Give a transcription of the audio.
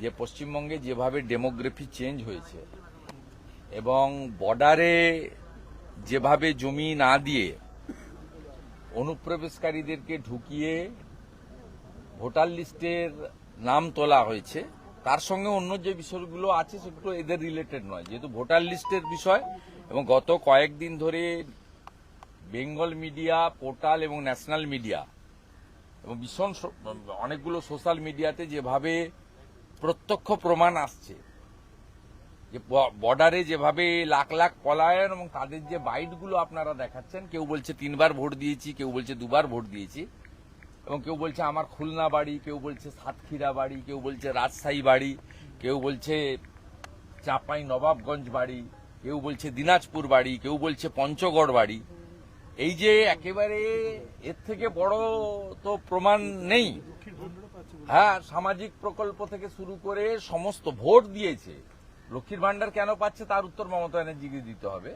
যে পশ্চিমবঙ্গে যেভাবে ডেমোগ্রাফি চেঞ্জ হয়েছে এবং বর্ডারে যেভাবে জমি না দিয়ে অনুপ্রবেশকারীদেরকে ঢুকিয়ে ভোটার লিস্টের নাম তোলা হয়েছে, তার সঙ্গে অন্য যে বিষয়গুলো আছে সেগুলো এদের রিলেটেড নয়, যেহেতু ভোটার লিস্টের বিষয়। এবং গত কয়েকদিন ধরে বেঙ্গল মিডিয়া, পোর্টাল এবং ন্যাশনাল মিডিয়া এবং ভীষণ অনেকগুলো সোশ্যাল মিডিয়াতে যেভাবে প্রত্যক্ষ প্রমাণ আসছে যে বর্ডারে যেভাবে লাখ লাখ পলায়ন এবং তাদের যে বাইটগুলো আপনারা দেখাচ্ছেন, কেউ বলছে 3 বার ভোট দিয়েছি, কেউ বলছে 2 বার ভোট দিয়েছি, এবং কেউ বলছে আমার খুলনা বাড়ি, কেউ বলছে সাতক্ষীরা বাড়ি, কেউ বলছে রাজশাহী বাড়ি, কেউ বলছে চাঁপাই নবাবগঞ্জ বাড়ি, কেউ বলছে দিনাজপুর বাড়ি, কেউ বলছে পঞ্চগড় বাড়ি। এই যে একেবারে এর থেকে বড় তো প্রমাণ নেই। হ্যাঁ, সামাজিক প্রকল্প থেকে শুরু করে সমস্ত ভোট দিয়েছে। লক্ষ্মীর ভান্ডার কেন পাচ্ছে তার উত্তর মমতা ব্যানার্জিকে দিতে হবে।